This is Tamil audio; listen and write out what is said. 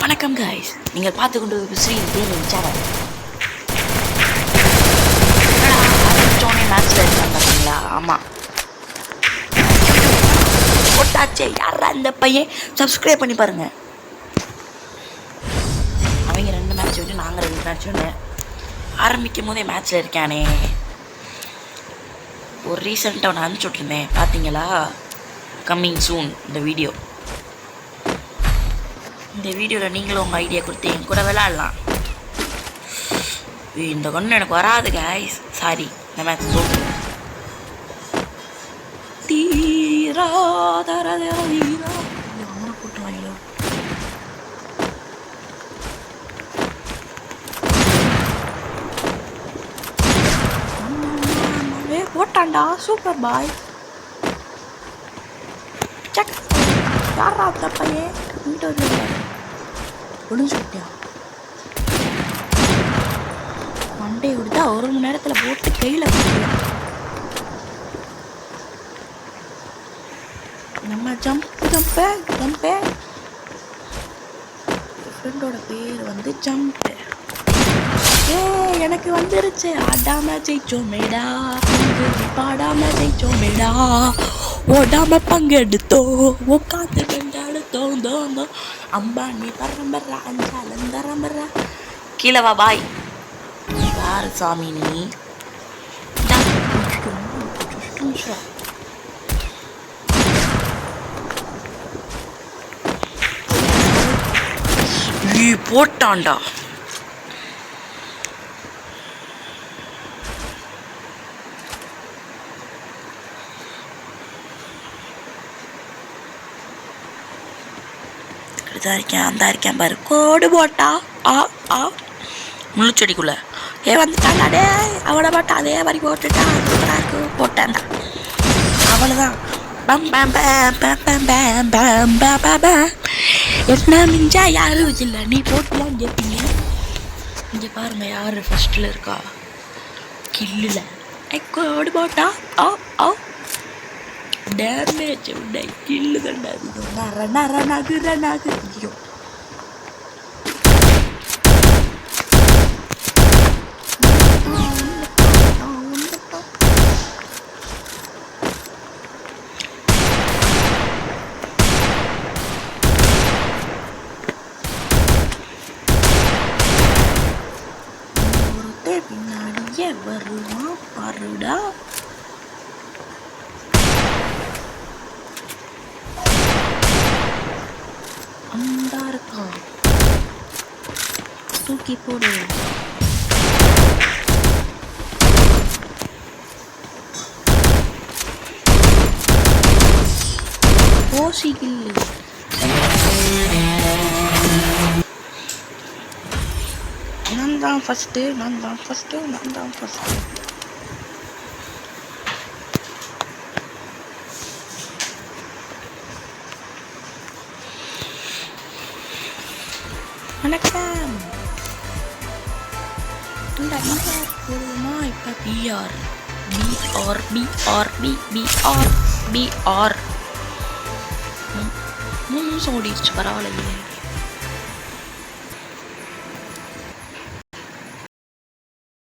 வணக்கம் கைஸ், நீங்கள் பார்த்து கொண்டு ஸ்ரீ கேமிங் சேனல். ஆரம்பிச்சோடனே மேட்ச்சில் இருக்காங்க பார்த்தீங்களா? ஆமாம், போட்டாச்சே. யாரா இந்த பையன்? சப்ஸ்கிரைப் பண்ணி பாருங்கள். அவங்க 2 மேட்ச் விட்டு நாங்கள் 2 மேட்ச் விட்டு ஆரம்பிக்கும் போதே மேட்ச்சில் இருக்கானே. ஒரு ரீசெண்டாக ஒன்று அனுப்பிச்சி விட்ருந்தேன், பார்த்தீங்களா? கம்மிங் சூன் இந்த வீடியோ. இந்த வீடியோவில் நீங்களும் உங்கள் ஐடியா கொடுத்து என் கூட விளையாடலாம். இந்த கண்ணு எனக்கு வராது கைஸ், சாரி. இந்த மேட்ச் தோற்று தீரா தரதீரா அவனை கூட்டுவாங்களோ. போட்டான்டா, சூப்பர் பாய். யாரா அந்த பையன்? ஒளிஞ்சுட்டியா? மண்டே விடுதா 1 மணி நேரத்தில் போட்டு கையில் நம்ம ஜம்பே. ஃப்ரெண்டோட பேர் வந்து ஜம்பு. எனக்கு வந்துருச்சு. ஆடாம ஜெயிச்சோமேடா, பாடாம ஜெயிச்சோமேடா, ஓடாம பங்கெடுத்தோம், உட்காந்து கொண்டாடுத்தோம். தோந்தோ அம்பானி பரம்பரா அஞ்சாலம் தரம்பரா. கீழே வா பாய். யாரு சாமி நீ? போட்டான்டா. அந்த இருக்கேன் பாரு, கோடு போட்டா. முள்ளுச்செடிக்குள்ள வந்துட்டான்டா. டே அவளை போட்டா அதே மாதிரி போட்டுட்டா. சூப்பராக இருக்கு. போட்டான்டா, அவ்வளோதான். என்ன மிஞ்சா யாரும் இல்லை. நீ போட்டுலாம் கேட்பீங்க. இங்கே பாருங்க யார் ஃபர்ஸ்டில் இருக்கா. கில்லில் கோடு போட்டா. டேமேஜ் உண்டை கில்லு கண்டா. நகு ஐயோ. பின்னாடியே வருவான் பாருடா. அந்த இருக்கான், தூக்கி போடு. ஓசி கில்லு. நான் தான் ஃபஸ்ட்டு. வணக்கம். இந்த பிஆர் போடுவோமா? இப்போ பிஆர் மூணு நிமிஷம் ஓடிடுச்சு, பரவாயில்லையே.